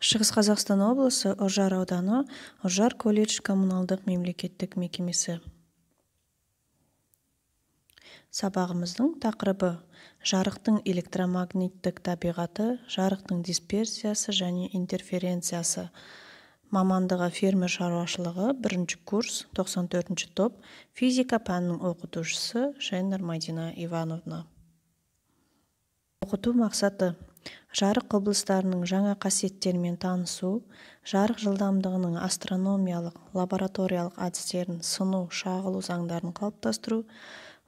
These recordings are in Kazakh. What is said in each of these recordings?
Шығыс Қазақстан облысы, Үржар ауданы, Үржар колледж коммуналдық мемлекеттік мекемесі. Сабағымыздың тақырыбы: жарықтың электромагниттік табиғаты, жарықтың дисперсиясы және интерференциясы. Мамандығы фермер шаруашылығы, 1-ші курс, 94-ші топ, физика пәнінің оқытушысы Шейнер Мадина Ивановна. Оқыту мақсаты: жарық құбылыстарының жаңа қасиеттерімен танысу, жарық жылдамдығының астрономиялық, лабораториялық әдістерін сыну, шағылу заңдарын қалыптастыру,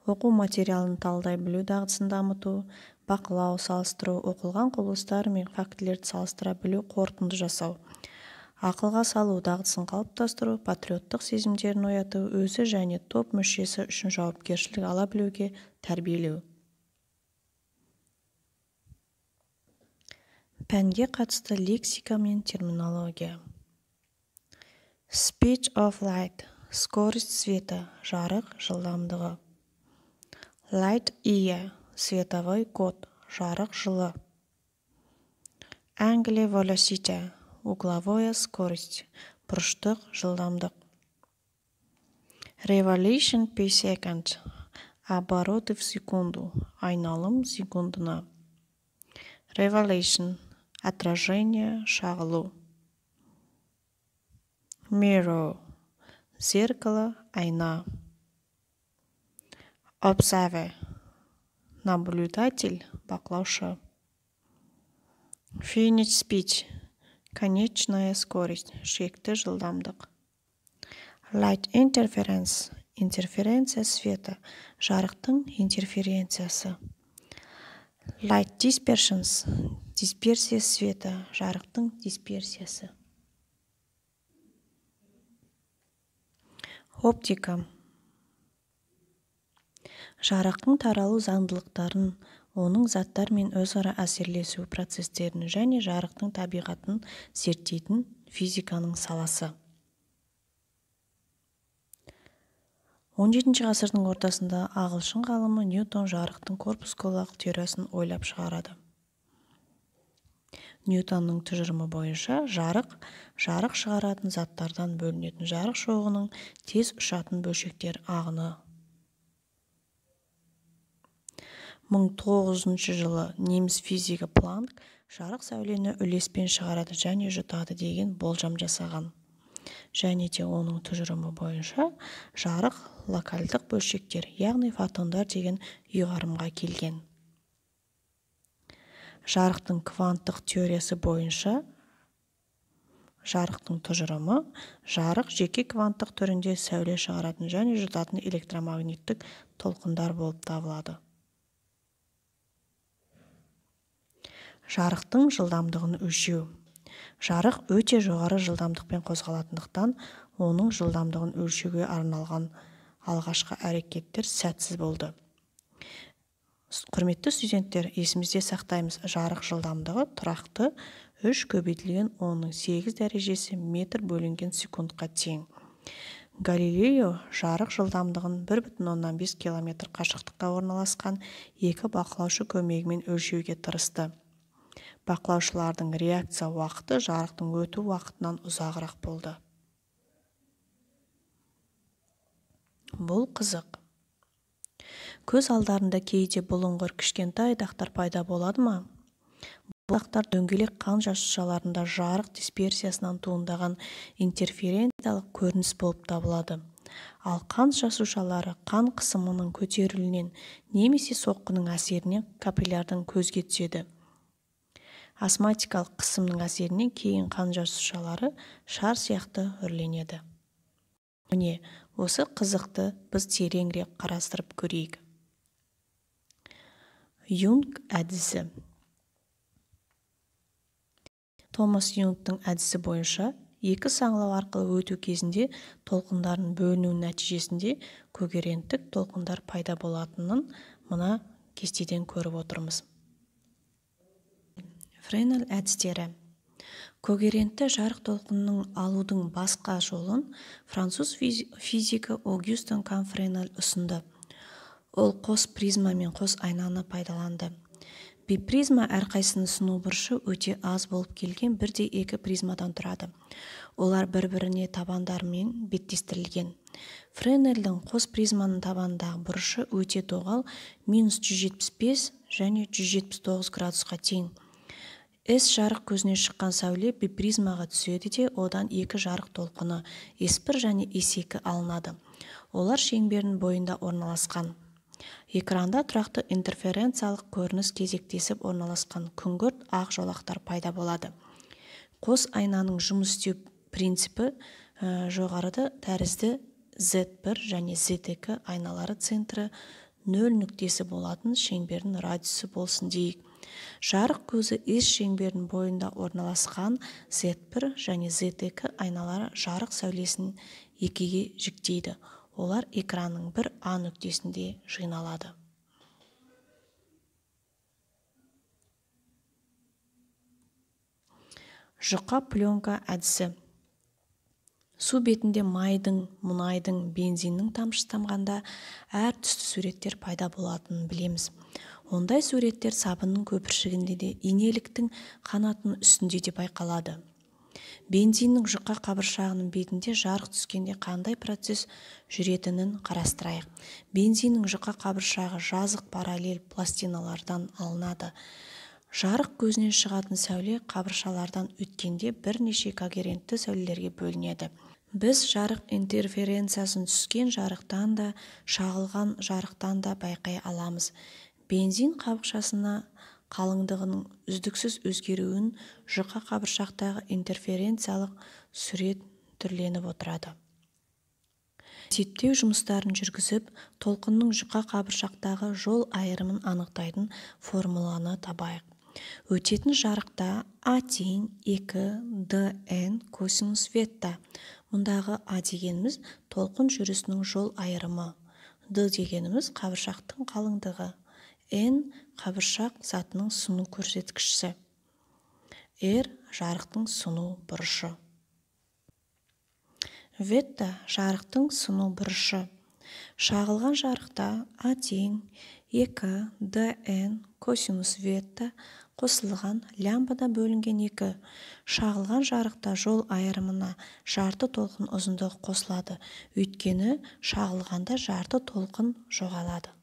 оқу материалын талдай білу дағдысын дамыту, бақылау, салыстыру, оқылған құбылыстар мен фактілерді салыстыра білу, қорытынды жасау, ақылға салу дағдысын қалыптастыру, патриоттық сезімдерін ояту, өзі және топ мүшесі үшін жауапкершілік ала білуге тәрбиелеу. Пәнге қатысты лексика мен терминология. Speed of light, скорость света, жарық жылдамдығы. Light year, световой год, жарық жылы. Angular velocity, угловая скорость, бұрыштық жылдамдық. Revolution per second, обороты в секунду, айналым секундына. Revolution, отражение, шағылу. Mirror, зеркало, айна. Observer, наблюдатель, бақылаушы. Finite speed, конечная скорость, шекті жылдамдық. Light interference, интерференция света, жарықтың интерференциясы. Light dispersions, дисперсия света, жарықтың дисперсиясы. Оптика. Жарықтың таралу заңдылықтарын, оның заттармен өзара әсерлесу процестерін және жарықтың табиғатын зерттейтін физиканың саласы. 17-ші ғасырдың ортасында ағылшын ғалымы Ньютон жарықтың корпускулалық теориясын ойлап шығарады. Ньютонның тұжырымы бойынша жарық шығаратын заттардан бөлінетін жарық шоғының тез ұшатын бөлшектер ағыны. 1900 жылы неміс физигі Планк жарық сәулені үлеспен шығарады және жұтады деген болжам жасаған. Және де оның тұжырымы бойынша жарық локальдық бөлшектер, яғни фотондар деген ұйғарымға келген. Жарықтың кванттық теориясы бойынша жарықтың тұжырымы жарық жеке кванттық түрінде сәуле шығаратын және жұтатын электромагниттік толқындар болып табылады. Жарықтың жылдамдығын өлшеу. Жарық өте жоғары жылдамдықпен қозғалатындықтан, оның жылдамдығын өлшеуге арналған алғашқы әрекеттер сәтсіз болды. Құрметті студенттер, есімізде сақтаймыз, жарық жылдамдығы тұрақты 3 көбейтілген 8 дәрежесі метр бөлінген секундқа тең. Галилео жарық жылдамдығын 1,5 км қашықтыққа орналасқан екі бақылаушы көмегімен өлшеуге тырысты. Бақылаушылардың реакция уақыты жарықтың өту уақытынан ұзағырақ болды. Бұл қызық. Көз алдарында кейде бұлыңғыр кішкентай дақтар пайда болады ма? Бұл дақтар дөңгелек қан жасушаларында жарық дисперсиясынан туындаған интерференциялық көрініс болып табылады. Ал қан жасушалары қан қысымының көтерілуінен немесе соққының әсерінен капиллярдың көзге түседі. Астматикалық қысымның әсерінен кейін қан жасушалары шар сияқты үрленеді. Міне, осы қызықты біз тереңірек қарастырып көрейік. Юнг әдісі. Томас Юнгтың әдісі бойынша екі саңылау арқылы өту кезінде толқындардың бөлінуі нәтижесінде когеренттік толқындар пайда болатынын мына кестеден көріп отырмыз. Френел әдістері. Когерентті жарық толқынының алудың басқа жолын француз физигі Огюстен Френел ұсынды. Ол қос призма мен қос айнаны пайдаланды. Бипризма әрқайсының сыну бұрышы өте аз болып келген бірдей екі призмадан тұрады. Олар бір-біріне табандарымен беттестірілген. Френельдің қос призманың табанындағы бұрышы өте доғал -175 және 179 градусқа тең. С жарық көзіне шыққан сәуле бипризмаға түседі де одан екі жарық толқыны S1 және S2 алынады. Олар шеңбердің бойында орналасқан. Экранда тұрақты интерференциялық көрініс кезектесіп орналасқан күңгірт ақ жолақтар пайда болады. Қос айнаның жұмыс істеу принципі жоғарыда тәрізді Z1 және Z2 айналары центрі 0 нүктесі болатын шеңбердің радиусы болсын дейік. Жарық көзі S шеңбердің бойында орналасқан Z1 және Z2 айналары жарық сәулесін екіге жіктейді. Олар экранның бір А нүктесінде жиналады. Жұқа пленка әдісі. Су бетінде майдың, мұнайдың, бензиннің тамшы тамғанда әр түсті суреттер пайда болатынын білеміз. Ондай суреттер сабынның көпіршігінде де инеліктің қанатының үстінде де байқалады. Бензиннің жұқа қабыршағының бетінде жарық түскенде қандай процесс жүретінін қарастырайық. Бензиннің жұқа қабыршағы жазық параллель пластиналардан алынады. Жарық көзінен шығатын сәуле қабыршалардан өткенде бірнеше когерентті сәулелерге бөлінеді. Біз жарық интерференциясын түскен жарықтан да, шағылған жарықтан да байқай аламыз. Бензин қабыршасына қалыңдығының үздіксіз өзгеруін жұқа қабыршақтағы интерференциялық сурет түрленіп отырады. Есептеу жұмыстарын жүргізіп, толқынның жұқа қабыршақтағы жол айырымын анықтайтын формуланы табайық. Өтетін жарықта А тең 2 dn косинус ветта. Мұндағы А дегеніміз толқын жүрісінің жол айырымы. Д дегеніміз қабыршақтың қалыңдығы. N қабыршақ затының сыну көрсеткіші. R жарықтың сыну бұрышы. Ветта жарықтың сыну бұрышы. Шағылған жарықта А тең 2 dn косинус ветта қосылған лямбда бөлінген 2. Шағылған жарықта жол айырымына жарты толқын ұзындығы қосылады. Өйткені шағылғанда жарты толқын жоғалады.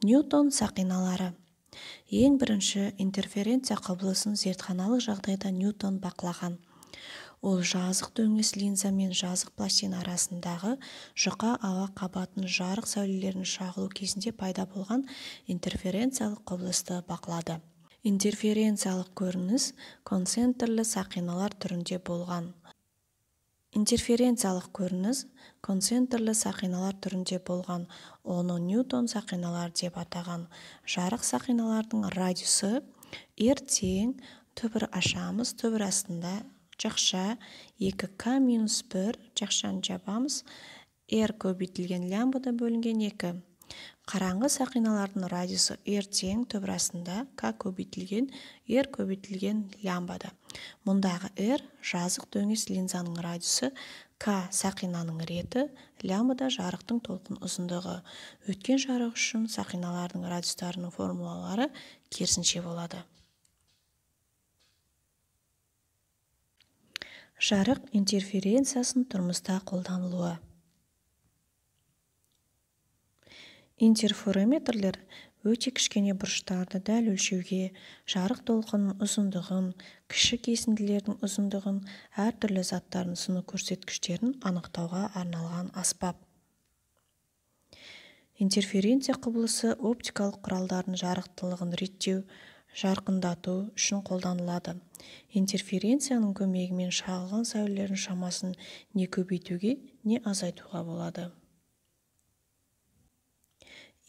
Ньютон сақиналары. Ең бірінші интерференция құбылысын зертханалық жағдайда Ньютон бақылаған. Ол жазық дөңес линза мен жазық пластина арасындағы жұқа ауа қабатын жарық сәулелерінің шағылу кезінде пайда болған интерференциялық құбылысты бақылады. Интерференциялық көрініс концентрлі сақиналар түрінде болған. Интерференциялық көрініс концентрлі сақиналар түрінде болған. Оны Ньютон сақиналар деп атаған. Жарық сақиналардың радиусы R тең түбір ашамыз, түбір астында жақша 2К-1 жақшаны жабамыз, R көбейтілген лямбда бөлінген 2. Қараңғы сақиналардың радиусы R тең түбір астында К көбейтілген R көбейтілген лямбда. Мұндағы R жазық дөңес линзаның радиусы, К сақинаның реті, лямбда жарықтың толқын ұзындығы. Өткен жарық үшін сақиналардың радиустарының формулалары керісінше болады. Жарық интерференциясын тұрмыста қолданылуы. Интерферометрлер өте кішкене бұрыштарды дәл өлшеуге, жарық толқынның ұзындығын, кіші кесінділердің ұзындығын, әртүрлі заттардың сыну көрсеткіштерін анықтауға арналған аспап. Интерференция құбылысы оптикалық құралдардың жарықтылығын реттеу, жарқындату үшін қолданылады. Интерференцияның көмегімен шағылған сәулелердің шамасын не көбейтуге, не азайтуға болады.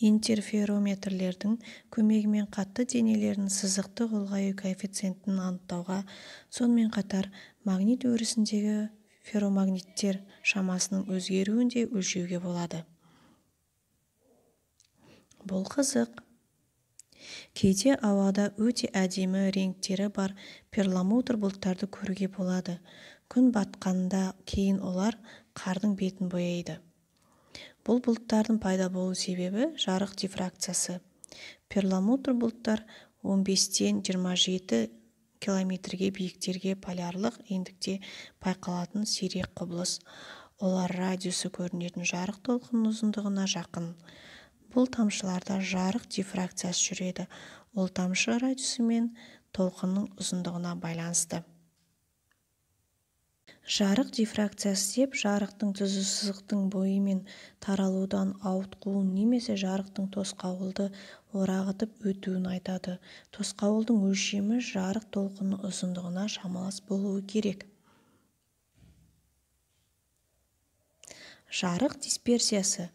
Интерферометрлердің көмегімен қатты денелердің сызықты ұлғаю коэффициентін анықтауға, сонымен қатар магнит өрісіндегі ферромагниттер шамасының өзгеруін де өлшеуге болады. Бұл қызық. Кейде ауада өте әдемі реңктері бар перламутр бұлттарды көруге болады. Күн батқанда кейін олар қардың бетін бояйды. Бұл бұлттардың пайда болу себебі жарық дифракциясы. Перламутр бұлттар 15-тен 27 километрге биіктерге полярлық ендікте байқалатын сирек құбылыс. Олар радиусы көрінетін жарық толқынының ұзындығына жақын. Бұл тамшыларда жарық дифракциясы жүреді. Ол тамшы радиусы мен толқынның ұзындығына байланысты. Жарық дифракциясы деп жарықтың түзу сызықтың бойымен таралудан ауытқуын немесе жарықтың тосқауылды орағытып өтуін айтады. Тосқауылдың өлшемі жарық толқынның ұзындығына шамалас болуы керек. Жарық дисперсиясы.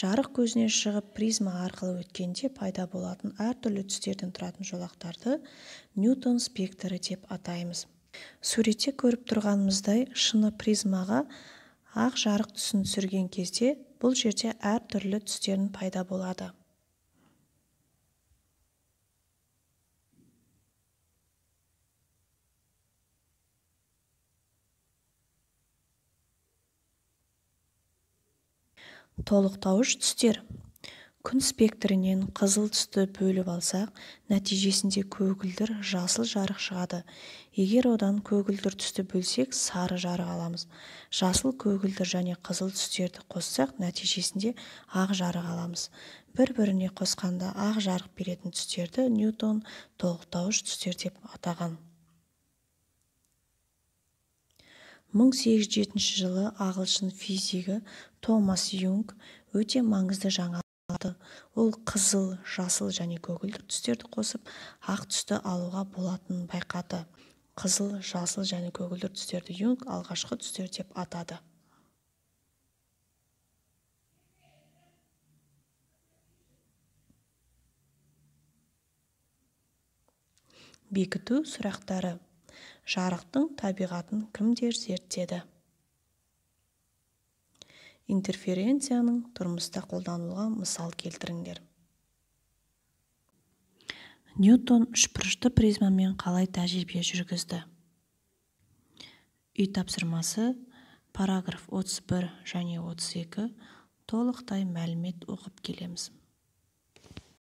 Жарық көзіне шығып призма арқылы өткенде пайда болатын әртүрлі түстерден тұратын жолақтарды Ньютон спектрі деп атаймыз. Суретте көріп тұрғанымыздай, шыны призмаға ақ жарық түсін түсірген кезде бұл жерде әртүрлі түстердің пайда болады. Толықтауыш түстер. Күн спектрінен қызыл түсті бөліп алсақ, нәтижесінде көгілдір жасыл жарық шығады. Егер одан көгілдір түсті бөлсек, сары жарық аламыз. Жасыл, көгілдір және қызыл түстерді қоссақ, нәтижесінде ақ жарық аламыз. Бір-біріне қосқанда ақ жарық беретін түстерді Ньютон толықтауыш түстер деп атаған. 1807 жылы ағылшын физигі Томас Юнг өте маңызды жаңалық. Ол қызыл, жасыл және көгілдір түстерді қосып, ақ түсті алуға болатынын байқады. Қызыл, жасыл және көгілдір түстерді Юнг алғашқы түстер деп атады. Бекіту сұрақтары. Жарықтың табиғатын кімдер зерттеді? Интерференцияның тұрмыста қолданылуға мысал келтіріңдер. Ньютон үшбұрышты призмамен қалай тәжірибе жүргізді? Үй тапсырмасы, параграф 31 және 32 толықтай мәлімет оқып келеміз.